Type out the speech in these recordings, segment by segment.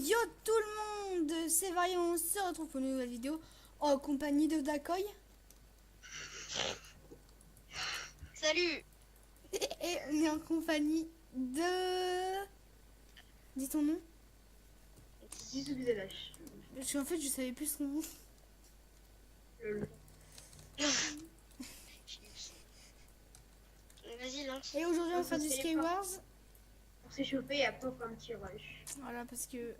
Yo tout le monde, c'est Variant, on se retrouve pour une nouvelle vidéo en compagnie de Dakoy. Salut. Et on est en compagnie de... Dis ton nom. Bisous BZH. Parce qu'en fait je savais plus son nom. Vas-y, lance. Et aujourd'hui on va faire du Skywars. Pour s'échauffer et après on fait un petit rush. Voilà parce que...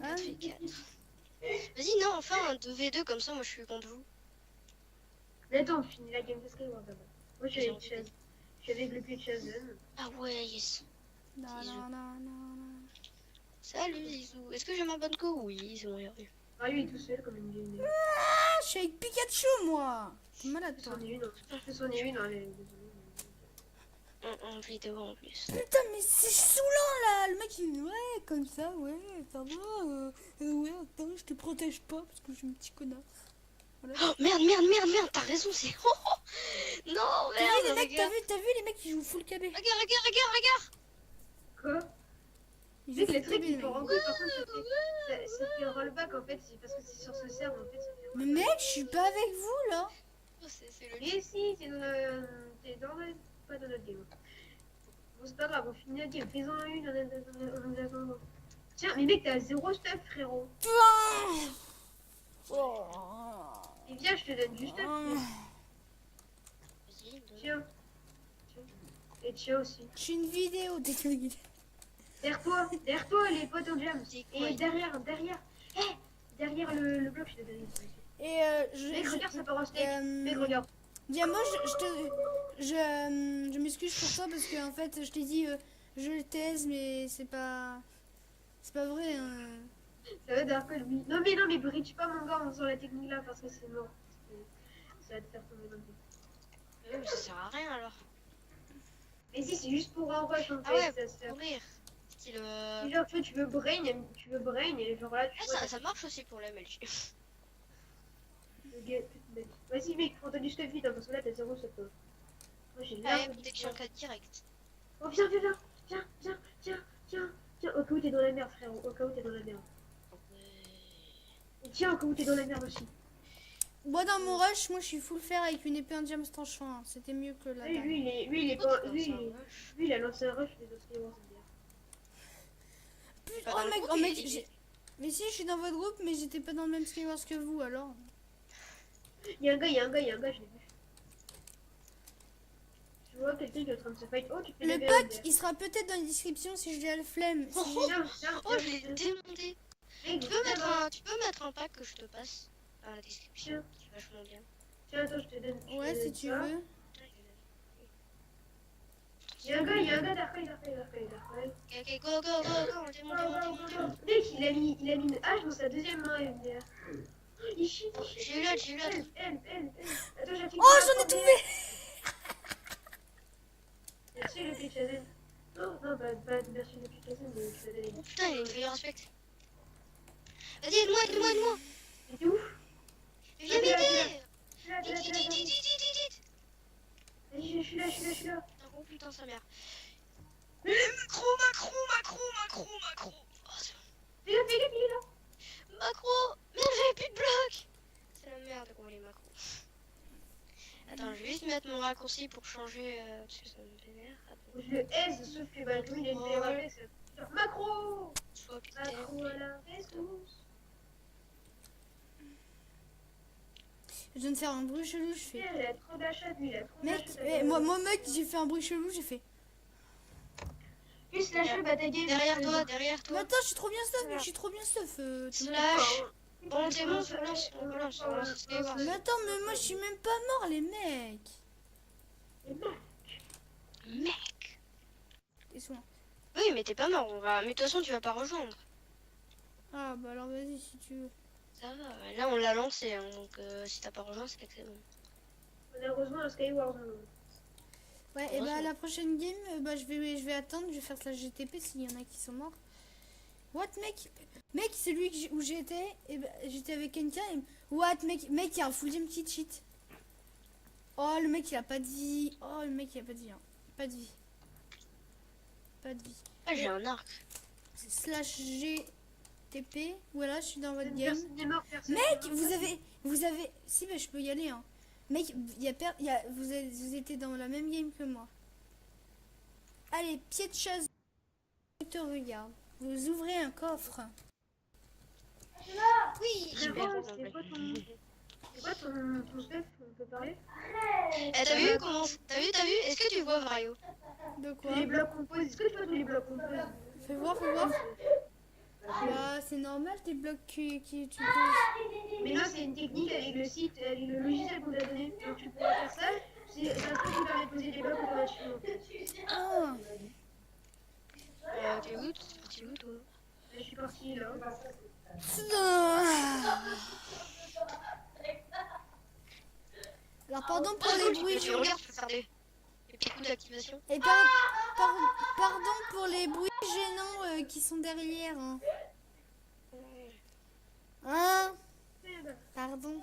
Ah, vas-y, non, enfin un 2v2 comme ça, moi je suis contre vous. Mais attends, on finit la game de Skyward d'abord. Moi je suis avec Chaz. Je suis avec le pied de Chazen. Ah ouais, yes. Non, non, non, non, non. Salut Zizou. Est-ce que j'ai ma bonne go? Oui, c'est bon, y'a rien. Ah lui il est tout seul comme une game. Ah, je suis avec Pikachu moi. T'es malade toi. Je peux soigner une, hein, En vidéo en plus. Putain mais c'est saoulant là. Le mec il dit ouais comme ça, ouais ça va. Ouais attends je te protège pas parce que je suis un petit connard. Voilà. Oh merde, t'as raison, c'est... Oh, oh. Non, T'as vu les merde, mecs, regarde. t'as vu les mecs qui jouent full KB. Regarde. Quoi? Ils Tu jouent sais que les full trucs KB, qui les font mecs. rentrer par contre ça fait un rollback en fait, c'est parce que c'est sur ce serve en fait. Ça fait Mais mec, je suis pas avec vous là. Oh, c'est le... Et si, t'es dans le... pas dans notre game. Bon c'est pas grave, on finit notre game, fais-en une en attendant. Tiens, mais mec t'as 0 stuff frérot. Oh. Et viens, je te donne du stuff. Vas-y, donne. Tiens. Et tiens aussi. Je suis une vidéo dégueulasse. Derrière toi les potes en jam. C'est quoi? Et derrière, derrière le bloc, je te donne. Et Mec, regarde, ça part en steak. Mec, regarde. Diamo, je m'excuse pour toi parce que en fait, je t'ai dit, je le taise, mais c'est pas vrai. Hein. Ça va Darkol, oui. Non, mais bridge pas mon gars en faisant la technique là parce que c'est mort. Ça va te faire tomber dans le dos. Mais ça sert à rien alors. Mais si, c'est juste pour un rush en fait. Ah ouais, Ça se fait. pour rire. Style... Si, genre, tu veux brain et genre là, tu Ah, vois. ça marche aussi pour la MLG. Vas-y, mec, prends du stuff vite hein, parce que là, t'as 0 stuff. Moi, j'ai Ah, l'air. protection 4 direct. Oh, viens. Au cas où t'es dans la merde, frérot. Au cas où t'es dans la merde. Et tiens, au cas où t'es dans la merde aussi. Moi, dans mon rush, moi, je suis full fer avec une épée en diamant tranchant. Hein. C'était mieux que la Oui, dame. lui, il est pas. Lui, il a lancé un rush, les autres, c'est bien. Putain, oh mec, mais si, je suis dans votre groupe, mais j'étais pas dans le même Skywars que vous, alors. Il y a un gars, je l'ai vu. Je vois quelqu'un qui est en train de se fight. Oh, tu fais Le la pack, il sera peut-être dans la description si je l'ai la flemme. Si Oh, j'ai- Oh, je l'ai démonté. Mec, Tu peux mettre un pack que je te passe dans la description. C'est vachement bien. Tiens, attends, je te donne. Ouais, si tu veux. Il y a un gars, Darkrai. Ok, go, on démonte. Mec, il a mis une hache dans sa deuxième main, MDR. Il chie. J'ai eu l'autre. Elle. Attends, j'appuie. Oh, j'en ai trouvé. Merci le pitch Chazen. Non, pas merci le pitch Chazen, mais je te donne. Oh putain, il a une meilleure respect. Vas-y, aide-moi. Mais t'es ouf. Viens m'aider. Vas-y, je suis là. Oh putain, sa mère. Macro. Oh, c'est bon. Fais gaffe, il est là. Macro. Merde, j'avais plus de blocs. C'est la merde qu'on les macros. Attends, je vais juste mettre mon raccourci pour changer parce que ça me vénère. Attends. Je le aise, sauf que bah, lui, il a une PRAP, c'est macro. Soit putain. Macro à la ressource. Je viens de faire un bruit chelou, je fais. Il a trop d'achats, lui, il a trop Mec, d'achats. moi mec, j'ai fait un bruit chelou, j'ai fait. Plus lâche-le, batailler. Derrière toi. Mais attends, je suis trop bien stuff, mec, je suis trop bien stuff. Slash. Bon, démon, on relance. Mais attends, mais moi je suis même pas mort, les mecs. Mec. Laisse-moi. Oui, mais t'es pas mort, on va. Mais de toute façon, tu vas pas rejoindre. Ah bah alors vas-y si tu veux. Ça va. Là, on l'a lancé, hein, donc si t'as pas rejoint, c'est que c'est bon. Malheureusement, le Skyward. Ouais, et bah la prochaine game, bah je vais attendre, je vais faire la GTP s'il y en a qui sont morts. What mec, celui où j'étais, et bah, j'étais avec quelqu'un et... What mec, il y a un full game kit cheat. Oh le mec il a pas de vie. Oh le mec il a pas de vie. Hein. Pas de vie. Ah, j'ai un arc. Slash G TP. Voilà, je suis dans votre game. Personne n'est mort, personne. Mec, vous avez. Si, mais je peux y aller. Hein. Mec, vous étiez dans la même game que moi. Allez, pied de chasse. Je te regarde. Vous ouvrez un coffre. Oui, C'est super. quoi, c'est quoi ton chef? On peut parler? Eh, t'as vu comment... T'as vu? Est-ce que tu vois Vario? De Tous quoi? les blocs composés. Est-ce que tu vois tous les blocs composés? Fais voir, fais voir. Bah, c'est normal des blocs qui tu poses. Mais là, c'est une technique avec le site, avec le logiciel qu'on a donné. Donc tu pourras faire ça. C'est un truc qui permet de poser des blocs automatiquement. Ah, T'es où? T'es parti où, toi? Je suis parti là. alors, pardon pour les bruits. Tu regardes pour faire des petits coups d'activation. Et pardon pour les bruits gênants qui sont derrière. Hein. Hein? Pardon.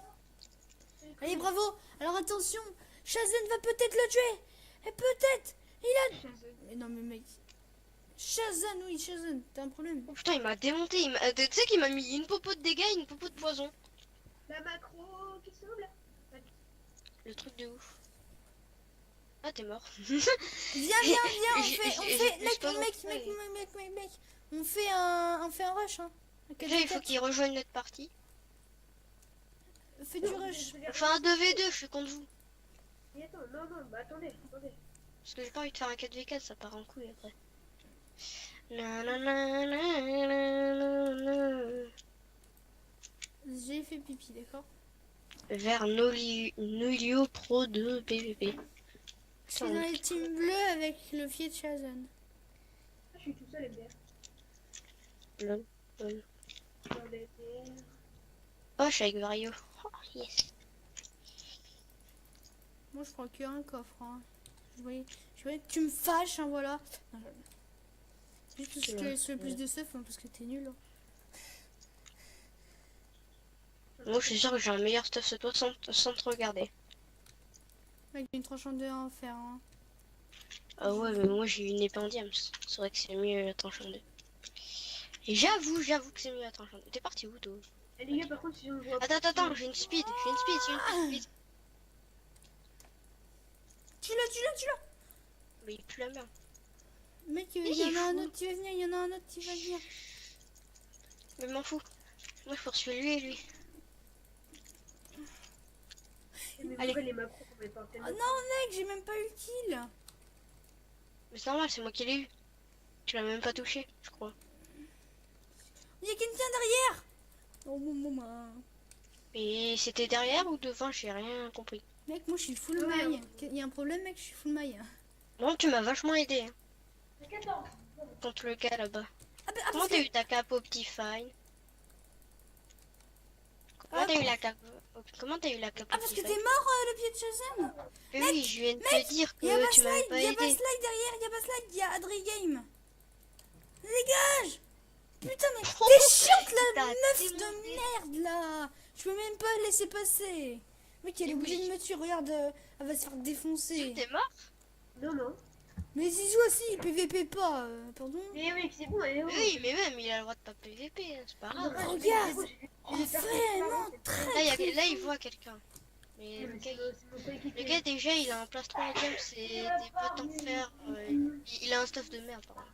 Allez, bravo. Alors attention, Shazen va peut-être le tuer. Et peut-être, il a... Mais non mais mec. Shazen, oui, Shazen, t'as un problème. Oh putain, il m'a démonté. Tu sais qu'il m'a mis une popo de dégâts et une popo de poison. La macro, qu'est-ce que c'est là? Le truc de ouf. Ah, t'es mort. Viens, on fait un rush, hein. Déjà, il faut qu'il rejoigne notre partie. Fais du rush. Enfin, un 2v2, je suis contre vous. Mais attends, non, bah attendez. Parce que j'ai pas envie de faire un 4v4, ça part en couille après. Nananana. J'ai fait pipi, d'accord? Vers Nolio Pro 2 PVP. Je suis dans les teams bleus avec le pied de Shazen. Je suis tout seul, MDR. Lol. Dans les terres. Oh, je suis avec Vario. Oh, yes. Moi, je prends qu'un coffre. Hein. Je voyais que tu me fâches, hein, voilà. Non, juste parce que je fais plus de stuff, hein, parce que t'es nul. Hein. Moi, je suis sûr que j'ai un meilleur stuff que toi sans te regarder. Avec une tranchante de en fer. Hein. Ah ouais, mais moi j'ai une épée en diams. C'est vrai que c'est mieux la tranche en deux. Et j'avoue que c'est mieux la tranche en deux. T'es parti où, toi? Eh, les gars, par contre, si on voit. Attends, j'ai une speed. Tu l'as. Mais il pue la merde. Mec, il y en a un autre qui va venir, Mais m'en fous. Moi je poursuis lui et lui. Mais Allez. pourquoi les macros qu'on met pas Oh non, mec, j'ai même pas eu le kill. Mais c'est normal, c'est moi qui l'ai eu. Tu l'as même pas touché, je crois. Il y a quelqu'un derrière. Oh mon maman. Et c'était derrière ou devant, j'ai rien compris. Mec, moi je suis full Ouais, maille. Il y a un problème, mec, je suis full maille. Bon, tu m'as vachement aidé. Hein. Contre le gars là-bas. Ah, bah, Comment t'as eu ta cape Optifine? Comment t'as eu la cape parce que Optifine? t'es mort, le pied de Shazam. Mais oui, je viens de te dire Il y a que tu m'avais pas il y a pas aidé. slide derrière, il y a Adri Game. Dégage. Putain, mais Oh, t'es chiante la t'as meuf démonté. de merde là. Je peux même pas laisser passer. Mec, elle est Mais obligée oui. de me tuer, regarde, elle va se faire défoncer. T'es mort? Non. Mais Zizou aussi, PVP pas, pardon. Mais mec, c'est bon, elle est où? Oui, mais même, il a le droit de pas PVP, hein, c'est pas grave. Regarde. Oh, vraiment très. Là, il voit quelqu'un. Mais le gars, le gars, déjà, il a un plastron en diams, c'est des potes en fer. Il a un stuff de merde, par contre.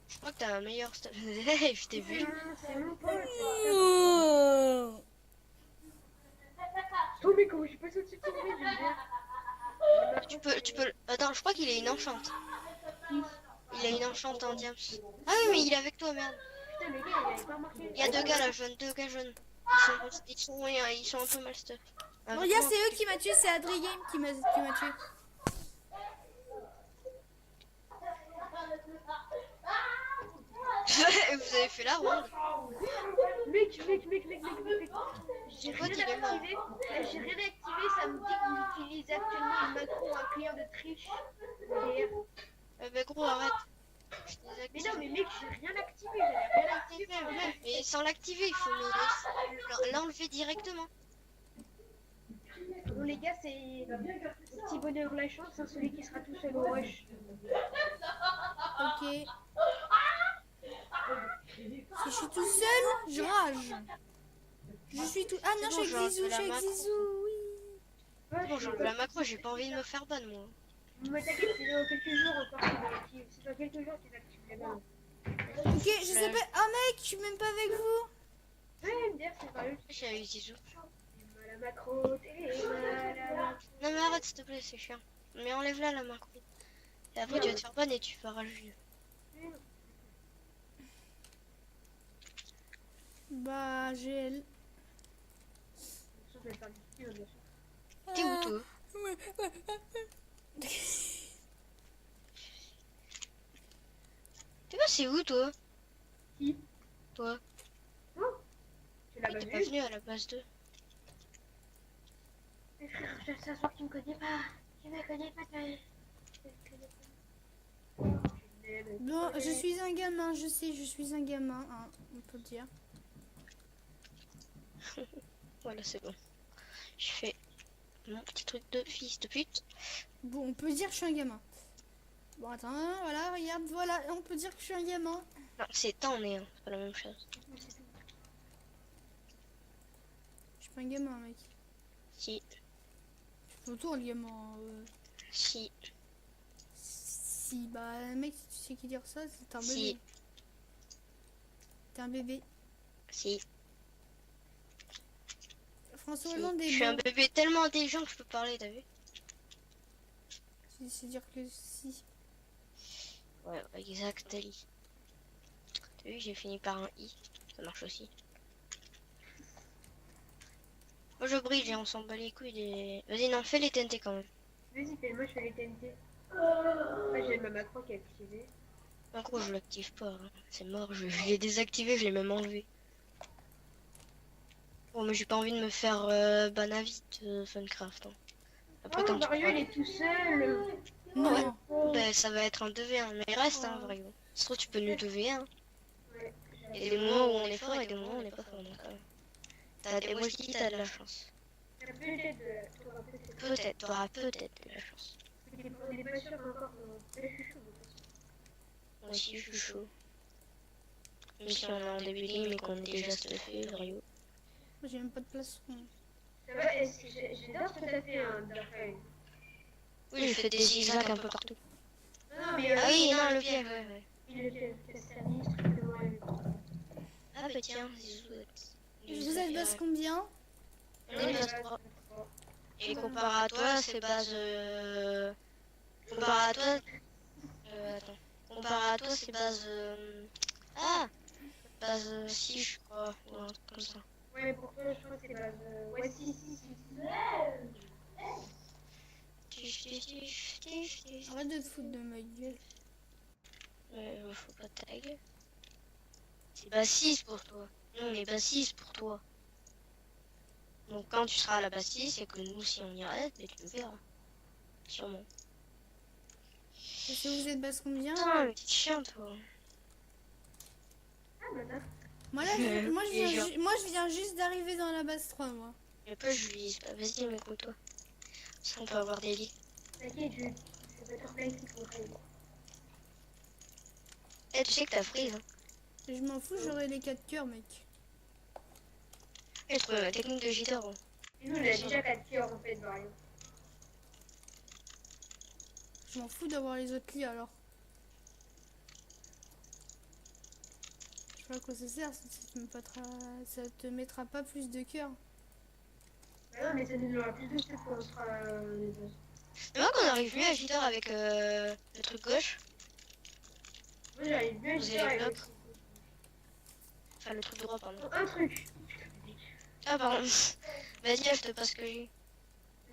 Je crois que t'as un meilleur stuff. Je t'ai vu. C'est mon pote. Oh. Oh, mais comment je suis passé au-dessus de ton nez, Tu peux. Attends, je crois qu'il a une enchante. Il a une enchante en diams. Ah oui, mais il est avec toi, merde. Putain, les gars, il avait pas remarqué. Il y a deux gars là, deux gars jaunes. Ils sont un peu mal stuff. Avec Regarde, moi. c'est eux qui m'a tué, c'est Adri Game qui m'a tué. Vous avez fait la ronde. Mec. J'ai Pourquoi rien t'es là? activé. J'ai rien activé, ça me dit que vous utilisez actuellement une macro ou un client de triche. MDR. Bah gros, arrête. Je Mais désactive. non, mais mec, j'ai rien activé, j'avais rien activé. Mais sans l'activer, il faut l'enlever directement. Bon, les gars, c'est petit bonheur la chance, hein, celui qui sera tout seul au rush. Ok. Si je suis tout seul, je rage. Je suis tout... Ah non, je suis avec Zizou, je suis avec Zizou, oui. Ouais, Bon, j'enlève la macro, j'ai pas envie de me faire ban, moi. Mais t'inquiète, c'est dans quelques jours encore qu'il active. C'est dans quelques jours qu'il active les balles. Ok, je sais pas... Ah mec, je suis même pas avec vous. Ouais, me dire, c'est pas lui. Je suis avec Zizou. T'es mal à macro, t'es mal à macro. Non mais arrête s'il te plaît, c'est chiant. Mais enlève-la la macro. Et après tu vas te faire ban et tu feras jeu. Bah, GL. Ça, je vais faire du ski, bien sûr. T'es où toi? T'es passé où toi? Qui? Toi? Oh, tu l'as T'es pas pas vu? venu à la base 2. Mais frère, je s'assois que tu me connais pas. Tu me connais pas, toi. Tu me connais pas. Bon, je suis un gamin, je sais, je suis un gamin, hein, on peut le dire. Voilà, c'est bon. Je fais mon petit truc de fils de pute. Bon, on peut dire que je suis un gamin. Bon, attends, voilà, regarde, voilà, on peut dire que je suis un gamin. Non, c'est t'en es, hein. C'est pas la même chose. Je suis pas un gamin, mec. Si, Je fais autour, le gamin. si, Si, bah, mec, si tu sais qui dire ça, c'est un bébé. si, T'es un bébé. si. François si. Hollande Je est suis un beau. bébé tellement intelligent que je peux parler, t'as vu? C'est dire que si. Ouais, exact, Ali. T'as vu, j'ai fini par un I. Ça marche aussi. Moi je brille et on s'en bat les couilles des... Vas-y, non, fais les TNT quand même. Vas-y, fais-moi, je fais les TNT. Ah, j'ai ma macro qui est activée. En gros, je l'active pas. Hein. C'est mort, je l'ai désactivé, je l'ai même enlevé. Bon, mais j'ai pas envie de me faire ban à vite Funcraft. Hein. Après, Oh, quand tu Mario, il est tout seul. Non. Ouais. Ben, ça va être un 2v1, mais reste, hein, Vario. Si trop, tu peux nous 2v1. Ouais. Il y a des moments où on est fort et des moments où on n'est pas fort. Donc, moi, je dis, t'as de la chance. T'as peut-être de... t'auras peut-être- Peut-être, t'auras peut-être de la chance. On n'est pas sûr encore. Je suis chaud. Moi aussi, je suis chaud. Même si on est en début de game et qu'on est déjà stuffé, Vario. J'ai même pas de place. Ça va, j'adore ce que t'as fait, hein, Darkrai. Oui, je fais des zigzags un peu partout. Non, mais... Ah oui, non, le piège, ouais, ouais. Il le service strictement à lui. Ah bah tiens, Zizou. Vous êtes base combien? On est base 3. Et comparé à toi, c'est base... Comparé à toi... Attends. Comparé à toi, c'est base... Ah Base 6, je crois. Ou un truc comme ça. Ouais, pour toi, je crois que c'est base... Ouais, si. Arrête de te foutre de ma gueule. Faut pas tag. C'est base 6 pour toi. Non, mais base 6 pour toi. Donc quand tu seras à la base 6 et que nous, si on y reste, mais tu le verras. Sûrement. Est-ce que vous êtes base combien? Putain, le petit chien, toi. Ah, maintenant. Moi, là, moi, je viens juste d'arriver dans la base 3, moi. Mais pas je lui vas-y, mais toi. Ça, on peut avoir des lits. T'inquiète, je vais te replacer pour faire. Eh, tu sais que t'as freeze, hein. Je m'en fous, j'aurai les 4 cœurs, mec. Eh, je trouve la technique de jitter, hein. Et nous, on a déjà 4 cœurs en fait, Mario. Je m'en fous d'avoir les autres lits, alors. Je sais pas à quoi ça sert, ça te mettra pas plus de cœurs. Ah non, mais ça nous aura plus de stuff quand on sera les deux. C'est moi qu'on arrive mieux à jitter avec le truc gauche. Moi, j'arrive bien à Vous dire avez avec... Enfin, le truc droit, pardon. Un truc. Ah, pardon. Vas-y, je te passe ce que j'ai.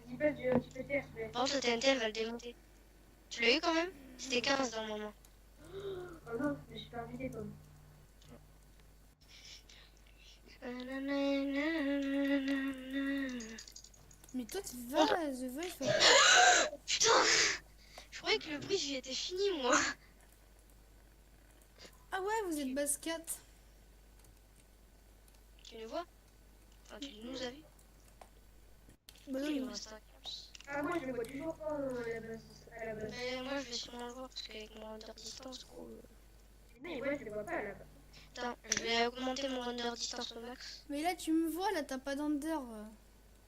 Dis pas du un petit peu terre, mais... Par contre, le TNT, elle va le démonter. Tu l'as eu quand même? C'était 15 dans le moment. Oh non, mais j'ai pas invité comme. Mais toi, tu vas, The Voice. Putain! Je croyais que le bridge il était fini, moi. Ah ouais, vous êtes base 4. Tu nous vois? Enfin, tu nous as vu? Bah non, Il il me reste un curse. Ah, moi, je le vois toujours pas à la base. Mais moi, je vais sûrement le voir parce qu'avec mon order distance, gros. Non, et moi, je le vois pas à la base. Attends, je vais augmenter mon render distance au max. Mais là, tu me vois, là, t'as pas d'under.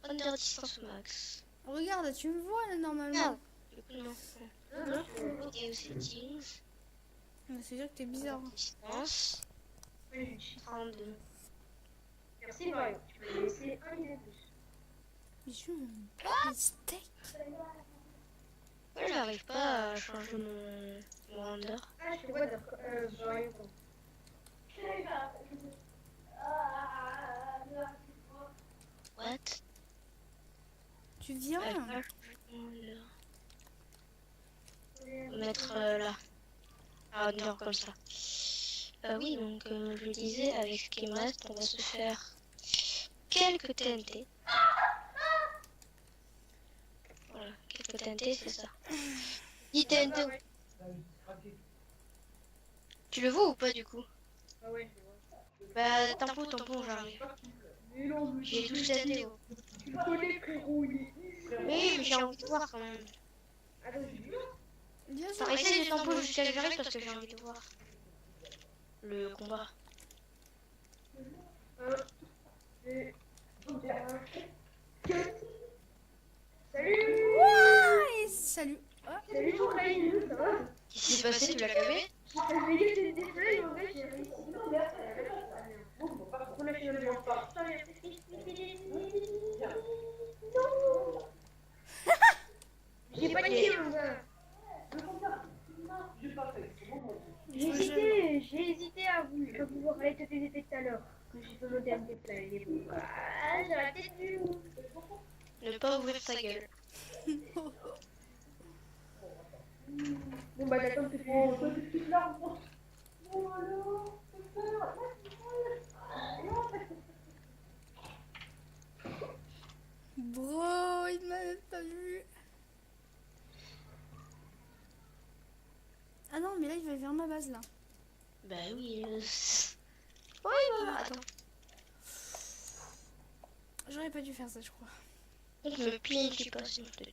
Render distance au max. Regarde, là, tu me vois, là, normalement. Ah, du coup, non. Vidéo settings. C'est sûr que t'es bizarre. Distance. Oui, je cheat. 32. Merci Mario, tu m'as laissé un minute de plus. Bijou. Les steaks. Moi, j'arrive pas à changer mon render. Ah, je te vois d'accord. Mario, quoi. What? Tu viens? J'arrive pas à changer mon render. Mettre là. Un render comme ça. Oui, donc je disais, avec ce qui me reste, on va se faire quelques TNT. Voilà, quelques TNT, c'est ça. 10 TNT. Tu le vois ou pas du coup? Ah ouais, je vois. Bah, tampon, j'arrive. Mais non, mais J'ai 12 TNT. Oh. tu le connais, frérot, il est... Oui, mais j'ai envie de voir quand même. Attends, j'ai vu. Bien sûr. Enfin, essaye de tempo jusqu'à que j'arrive parce que j'ai envie de voir le combat. Salut. Ouais, salut. Ah, Salut, Coraline, ça va? Qu'est-ce qui s'est passé? Tu l'as calmé? Je vais dire des feuilles, en fait, j'ai réussi. On a fait le bien. Non. J'ai pas dit, mon gars. J'ai hésité à pouvoir aller te TDT tout à l'heure. Quand j'ai fait mon dernier plat, il est bon. Ah, j'aurais peut-être dû. Ne pas ouvrir ta gueule. Bon, bah, t'attends que tu bro, il m'a même pas vu. Ah non, mais là, il va vers ma base, là. Bah oui. Oui, bah, attends. J'aurais pas dû faire ça, je crois. Je me pinche pas, s'il te plaît.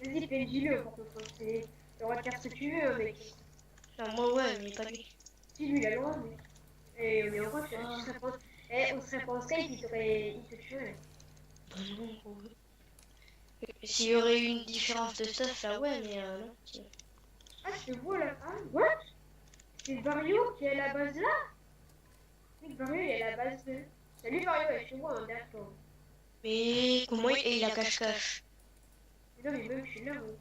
Vas-y, fais dis-le, par contre. C'est le droit de faire ce que tu veux, mec. Non, moi, ouais, mais pas lui. Si, lui, il a loin, mais. Et on est en roche, on serait pas en safe, il te tuerait. Bah non, gros. S'il y aurait eu une différence de stuff, là, ouais, mais non. Tiens. Ah, je te vois là. Ah, what? C'est Vario qui est à la base là? Oui, Vario, il est à la base de. Salut Vario, ouais, je te vois, hein, d'accord. Mais comment il a cache-cache? Non, mais même, je suis là, moi.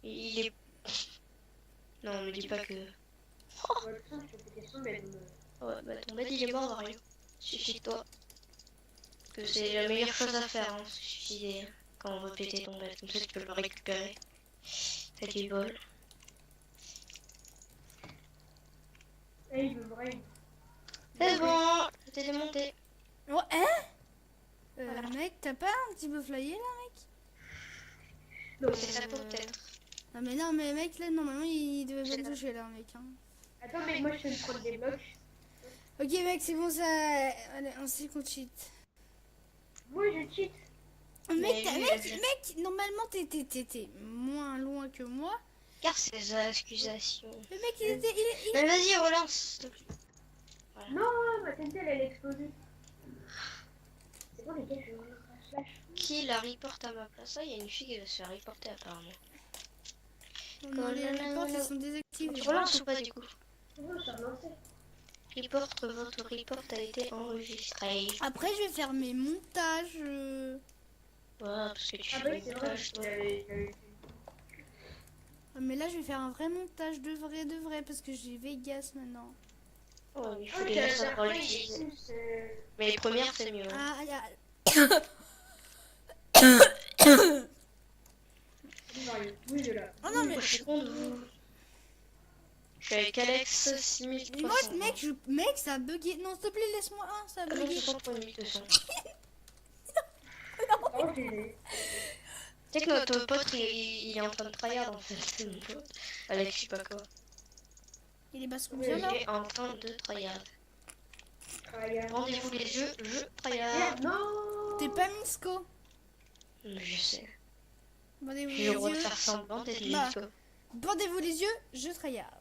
Il est... Non, me dis pas que... Ouais, de toute façon, je te fais des semaines. Ouais, bah ton bed il est mort, Mario. Suffit de toi. Que c'est la meilleure chose à faire, hein. Suffit quand on va péter ton bed. Comme ça, tu peux le récupérer. T'as du bol. Eh, il veut me raid. C'est bon, je t'ai démonté. Oh, hein? Mec, t'as pas un petit peu flyé, là, mec? Non, C'est ça peut-être. Non, mais mec, là, normalement, il devait pas me toucher, là, mec. Hein. Attends, mais moi, je fais une prendre des blocs. Ok, mec, c'est bon, ça... Allez, on sait qu'on cheat. Moi, je cheat. Mec, lui, mec, normalement, t'étais moins loin que moi. Car ces accusations. Le mec, il était... Mais vas-y, relance, s'il te plaît. Non, ma TNT, elle a explosé. C'est bon, les gars, je vais ouvrir un flash. Qui la reporte à ma place? Ah, il y a une fille qui va se faire reporter apparemment. Non, les reports, ils sont désactivés. Tu relances ou pas du coup? C'est bon, je suis relancé. Report, votre report a été enregistré. Après, je vais faire mes montages. Ouais, parce que tu Ah, fais bah, des c'est vrai, montages, toi. Mais là, je vais faire un vrai montage de vrai, parce que j'ai Vegas maintenant. Ouais, mais il Ah, faut mais déjà t'as savoir la l'utiliser. c'est... Mais les premières, c'est mieux. Hein. Ah, y'a... Oui, de là. Oh non, mais... Je suis contre vous. Je suis avec Alex Mais 6300. moi, mec, ça a bugué. Non, s'il te plaît, laisse-moi un, ça a Ah non, bugué. 6300. Oh, j'ai... Tu sais que notre pote, il est en train de tryhard en fait. C'est mon pote. Alex, je sais pas quoi. Il est basse combien, là? Il est en train de tryhard. Rendez-vous les yeux, je tryhard. Non. T'es pas Misco. Je sais. Bandez-vous J'ai les le droit de yeux. faire semblant d'être Bah. Misco. Bandez-vous les yeux, je tryhard.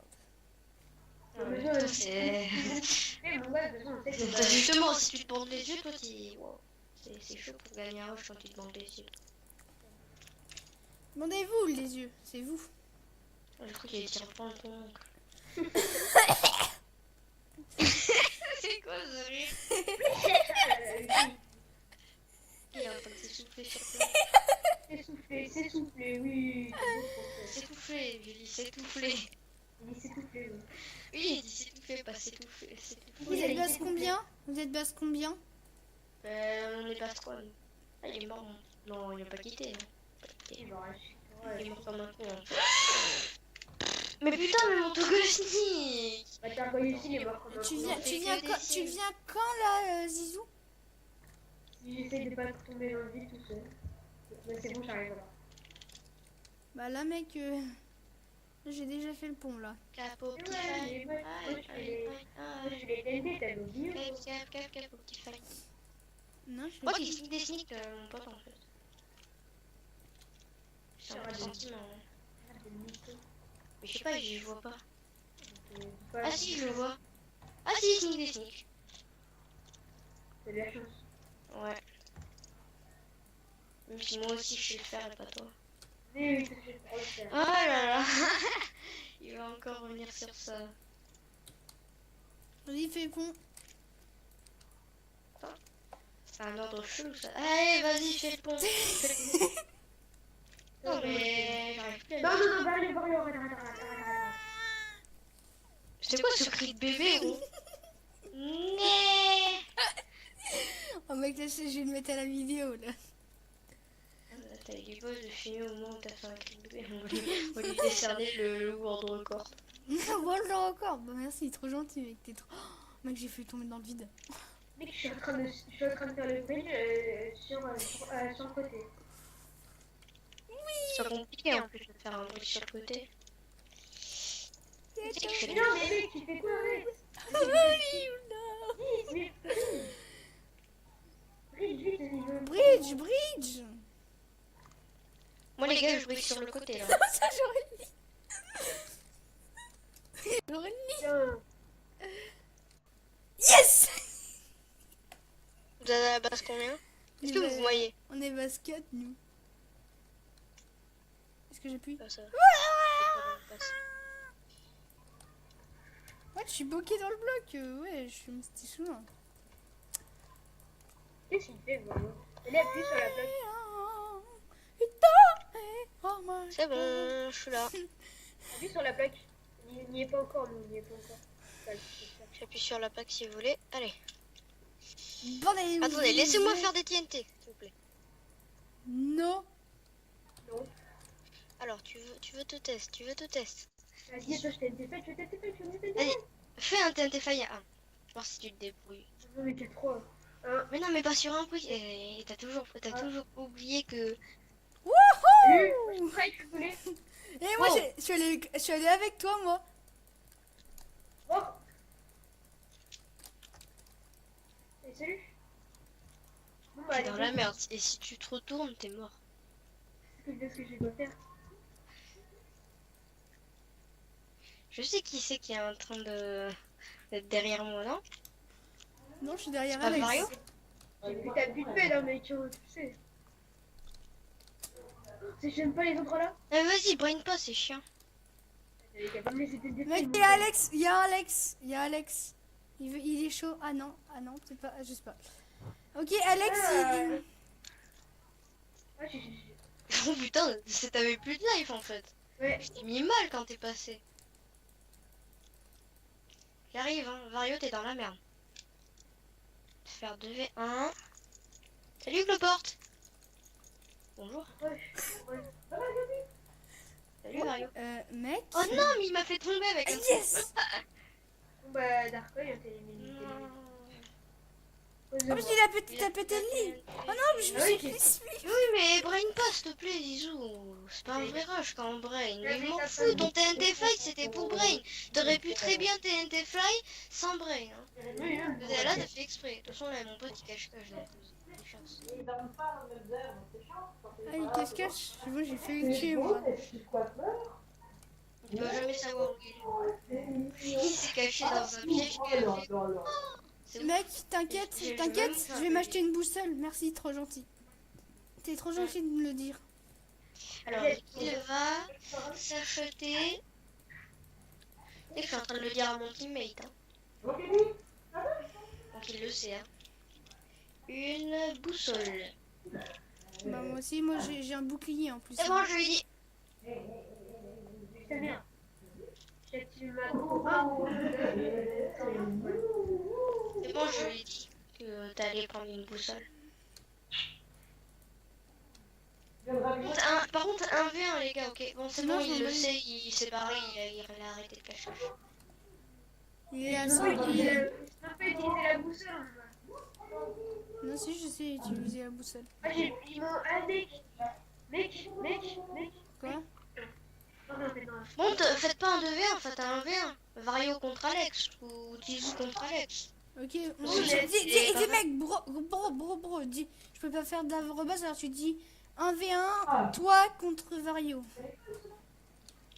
Ouais, toi, c'est... Eh, mon gars, de toute façon, on sait que c'est Toi, justement, si tu te bandes les yeux, toi, wow. C'est chaud pour gagner un rush quand tu te bandes les yeux. Demandez-vous les yeux, c'est vous. Je crois qu'il tire pas ton oncle. C'est quoi ce rire? Il est en train de s'essouffler sur toi. S'essouffler, oui. S'étouffer, Julie, s'étouffer. Il dit s'essouffler, oui. Oui, il dit s'étouffer, pas s'étouffer. Vous êtes base combien? Vous êtes base combien? On est pas quoi? Ah, il est mort. Non, il m'a pas quitté. Hein. Pas quitté. Il est mort comme un con. Hein. Mais putain, mais mon Togosnik! Bah, t'as reconnu aussi, il est mort comme un Tu con. viens quand là, Zizou? Si j'essaie de pas tomber dans le vide tout seul. Bah, c'est bon, j'arrive là. Bah là mec, j'ai déjà fait le pont là. Capo, petit Ouais, faille. moi, je suis les TNT, t'as oublié. Capo, petit faille. Non, je Je crois qu'il sneak des sneaks, mon pote, en fait. C'est un peu sentiment. Hein. Mais je sais pas, je vois pas. Ah si, je le vois. Ah si, sneak des sneaks. C'est de la chance. Ouais. Même si moi aussi je sais le faire et pas toi. Mais oui, ça fait trop le faire. Oh là là. Il va encore revenir sur ça. Vas-y, fais le pont. C'est un ordre chelou ça. Allez, vas-y, fais le pont. Fais le pont. Non mais j'arrive plus à Non, le non, non, Vario, arrête. C'est quoi ce cri de bébé gros? Nee. Oh mec, là je vais le mettre à la vidéo là. T'as les boss de filmer au moment où t'as fait un cri de bébé. On va lui décerner le world record. World record. Bah merci, il est trop gentil mec. T'es trop... Oh, mec, j'ai fait tomber dans le vide. Mec, je suis en train de faire le bridge sur le côté. C'est compliqué en plus de faire un bruit sur le côté. Tu sais que je fais Mais des- non, mais mec, tu fais quoi avec? Mais Bridge, bridge. Moi les gars, je brille sur le côté là. Ça j'aurais dit. J'aurais dit. Putain. Yes. Vous avez la base combien? Est-ce que vous voyez? On est basket nous. Est-ce que j'appuie? Pas ça. Ouais, je suis bloqué dans le bloc. Ouais, je suis un petit chouin. Qu'est-ce qu'il fait, Vario? Il appuie sur la plaque. C'est bon, je suis là. Appuie sur la plaque. Il n'y est pas encore, nous, il n'y est pas encore. J'appuie sur la plaque si vous voulez. Allez. Bordel, Attendez, laissez-moi faire des TNT, s'il vous plaît. Non. Non. Alors, tu veux te tester, Vas-y, toi, je t'ai fait, je t'ai fait. Allez, fais un TNT faille à 1. Voir si tu te débrouilles. Non, mais t'es trop. Mais non, mais pas sur un quick. Et t'as toujours oublié que... Wouhou. Et Et moi, Wow. je suis allée avec toi, moi. Oh. Et salut. Bon, bah, T'es allez, dans la merde. Et si tu te retournes, t'es mort. qu'est-ce que je dois faire? Je sais qui c'est qui est en train d'être derrière moi, non? Non, je suis derrière Pas Alex. Mario? J'ai vu ta vite fait là, mec, tu sais. J'aime pas les autres là. Vas-y, brain pas, c'est chiant. Mec, il y a Alex, il y a Alex. Il est chaud. Ah non, peut-être pas, je sais pas. Ok, Alex, il... Oh putain, t'avais plus de life en fait. Ouais. Je t'ai mis mal quand t'es passé. J'arrive, hein. Vario, t'es dans la merde. Faire 2v1. Salut Cloporte. Bonjour. Salut Vario. Mec. Oh non, mais il m'a fait tomber avec un... Yes. Bon bah, Darkoy, t'es éliminé. Oh, mais t'as pété le lit. Oh non, mais je me suis crispé. Oui, mais brain pas, s'il te plaît, Zizou. C'est pas un vrai rush quand on brain. Mais je m'en fous, ton TNT Fly, c'était pour brain. T'aurais pu très bien TNT Fly sans brain. Hein. Là, t'as fait exprès. De toute façon, là, mon pote, il cache-cache. Donc, des chances. Ah, il cache-cache. C'est bon, j'ai fait le tuer, moi. Il va jamais savoir où il est. Il s'est caché dans un piège qu'il a fait. C'est ouf. Mec, t'inquiète, J'ai t'inquiète, même fait je vais un m'acheter une boussole. Merci, trop gentil. T'es trop gentil de me le dire. Alors, il va s'acheter. Et je suis en train de le dire à mon teammate. Hein. Donc il le sait. Hein. Une boussole. Bah moi aussi, moi j'ai un bouclier en plus. C'est bon, je lui dis. Putain, merde. J'active ma GoPro. C'est bon, je lui ai dit que t'allais prendre une boussole. Par contre, 1v1 les gars, ok. Bon, c'est Non, bon, je m'en il le bats sait, il s'est barré, il a arrêté de cacher. Il est à Je 100. peux utiliser la boussole. Non, si, je sais utiliser la boussole. Ah, ils m'ont. Ah, mec. Quoi? Non, mais non. Bon, faites pas un 2v1, faites un 1v1. Vario contre Alex, ou Tizu contre Alex. Ok, c'est pas dis mec, bro, dis, je peux pas faire de la rebase, alors tu dis 1v1, toi contre Vario.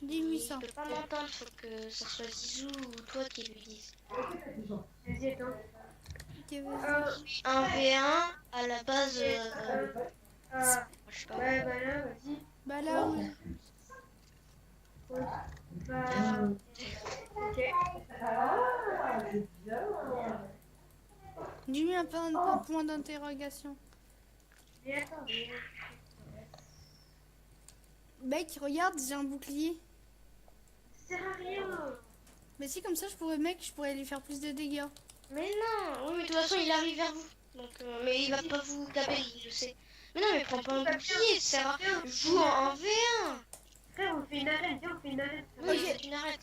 Dis-lui Il ça. peut pas m'entendre, faut que ça soit Zizou ou toi qui lui dise. Vas-y, attends. Ok, vas-y. 1v1 à la base. Je sais pas. Ouais, bah là, vas-y. Bah là, oui. Bah. Ok. Dis-lui un point d'interrogation. Mais attends, Mec, regarde, j'ai un bouclier. ça sert à rien. Mais si, comme ça, je pourrais lui faire plus de dégâts. Mais non, oui, mais de toute façon, il arrive vers vous. Donc, mais il va pas vous taper, il le sait. Mais non, mais prends pas un bouclier, ça sert à rien. Joue en 1v1. Frère, on fait une arène, viens, on fait une arène. Oui, faites une arène.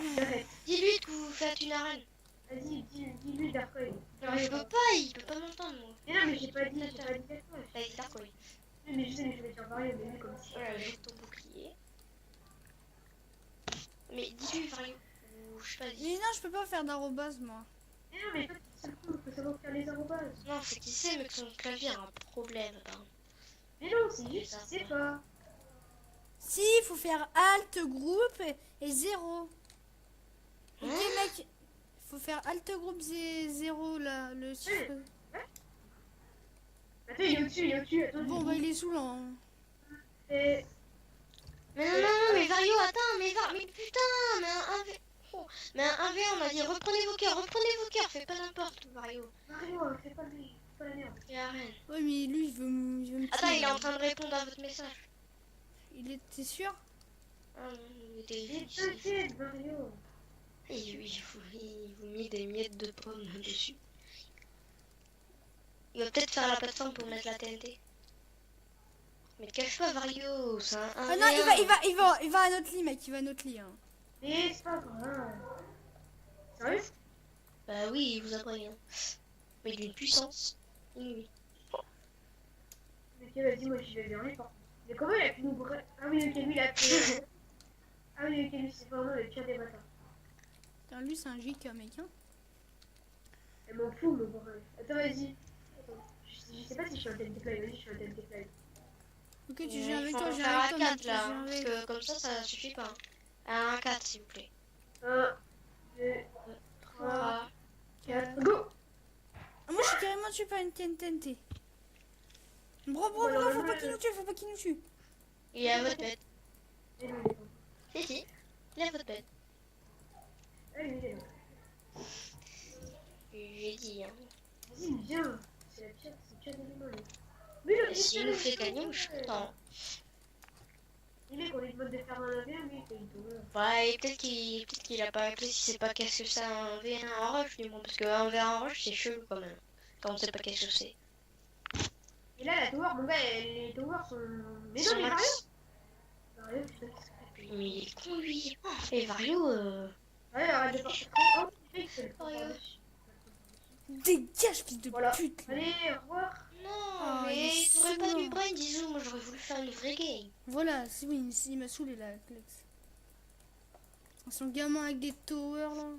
Une arène. Dis-lui que vous faites une arène. Vas-y, dis-lui Darkoy. Non, il peut pas m'entendre, moi. Mais non, mais j'ai pas dit Darkoy. Vas-y, d'accord, oui. Oui, mais je sais, mais je vais dire Vario, mais lui, comme si. Voilà, joue ton bouclier. Mais dis-lui, Vario. Ou je sais pas, Mais dis. non, je peux pas faire d'arrobase, moi. Mais non, mais toi, c'est cool, faut savoir faire les arrobases. Non, c'est qu'il sait, mais que son clavier a un problème, apparemment. Mais non, c'est juste, je sais pas. Si, il faut faire Alt, groupe et 0. Ok, mec, faut faire Alt, groupe, 0, là, le chiffre. Attends, il est au-dessus, Attends, Bon, bah, il est saoulant. Hein. Et... Mais non, mais Vario, attends, mais putain, mais un 1v... Oh, mais un 1v1, on a dit reprenez vos cœurs, fais pas n'importe, Vario. Mario, fais pas la merde. Et arrête. Ouais, mais lui, il veut me tuer. Attends, il est en train de répondre à votre message. Il était sûr? Ah non, il était Mais difficile. t'inquiète, Mario. Il vous mit des miettes de pommes dessus. Il va peut-être faire la plateforme pour mettre la TNT. Mais te cache pas, Vario, c'est un Ah non, il va à notre lit, mec, il va à notre lit. Hein. Mais c'est pas grave. Sérieux? Bah oui, il vous a pris. Hein. Mais d'une puissance inouïe. Ok, vas-y, moi je vais vers par mais comment il a pu nous brûler? Ah oui, ok, lui il a pu. Ah oui, ok, lui c'est vraiment le pire des bâtards. Putain, lui, c'est un giga, mec. Hein. Elle m'en fout, mon bordel. Attends, vas-y. Attends. Je sais pas si je suis un TNT Fly, vas-y, je suis un TNT Fly. Ok, tu viens avec Faut toi, en j'ai faire avec à toi, 4 mec, là, je hein, viens parce avec. que comme ça suffit pas. Hein. À 1-4 s'il vous plaît. 1, 2, 3, 3. 4, go! Ah, moi, je suis carrément tué par une TNT. Bro, faut pas qu'il nous tue, Il est à votre bête. Et non, il est pas. Si, il est à votre bête. Ah oui, il est là. J'ai dit, hein. Vas-y, viens. C'est la pire des humains, lui. Mais le S'il nous fait gagner, je suis content. Les mecs, on lui demande de faire un avion, lui, il fait une tour. Ouais, et peut-être qu'il a pas appelé si c'est pas qu'est-ce que c'est un V1 en rush, du moins, parce que un V1 en rush c'est chelou quand même. Quand on sait pas qu'est-ce que c'est. Et là, la tower, mon gars, les towers sont. Mais non, Sur mais Mario! Max. Mario, putain, qu'est-ce que c'est? Mais il est con lui. Oh, et Vario, Ouais, arrête de partir. Oh, c'est le Mario. Dégage, fils de Voilà. pute. Allez, au revoir. Non, Oh, il mais est t'aurais pas saoulant. dû brain, disons, moi j'aurais voulu faire une vraie game. Voilà, oui, il m'a saoulé là, Clex. Son gamin avec des towers là.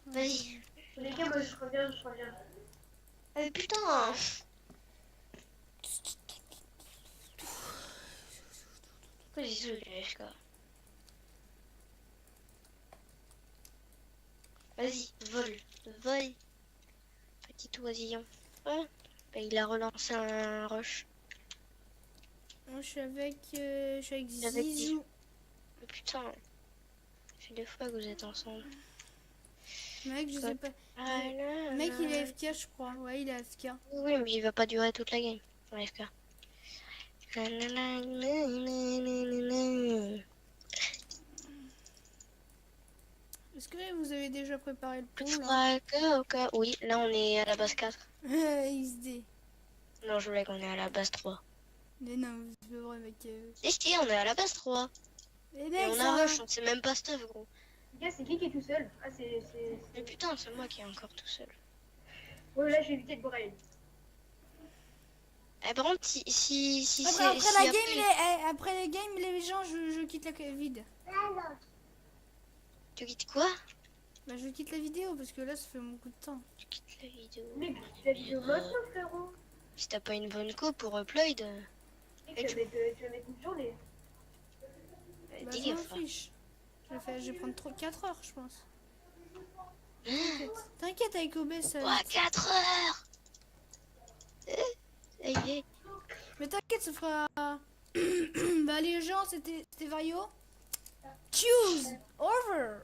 Vas-y. Les gars, moi je reviens. Putain. Pourquoi j'ai sauté le FK? Vas-y, vole. Vole. Petit oisillon. Ouais. Bah, il a relancé un rush. Moi, je suis avec Avec Zizou. Oh, putain. Ça fait 2 fois que vous êtes ensemble. Mec, je sais pas. Ah là Mec, il est là. AFK, je crois. Ouais, il est AFK. Oui, mais il va pas durer toute la game. AFK. Est-ce que vous avez déjà préparé le pont, là? Oui, là on est à la base 4. XD. Non, je voulais qu'on est à la base 3. Mais non, c'est pas vrai, mec. Si, on est à la base 3. Et Et mec, on ça a va. rush, on sait même pas stuff, gros. Les gars, c'est qui est tout seul? Ah, Mais putain, c'est moi qui est encore tout seul. Ouais, là, j'ai évité de Braille. Eh, par contre, si Après, c'est. après Si la après- game, après les games, les gens, je quitte la vide. Tu quittes quoi? Bah, je quitte la vidéo parce que là, ça fait beaucoup de temps. Tu quittes la vidéo. Mec, tu la vidéo maintenant, frérot. Si t'as pas une bonne co pour upload, Mec, Et tu vas mettre une journée. Bah, je délire, m'en frère. fiche. Je vais prendre 4 heures, je pense. T'inquiète avec OBS, ça va Ouah, vite. 4 heures. Ça y est. Mais t'inquiète, ça fera. Bah, les gens, c'était Vario. Choose over.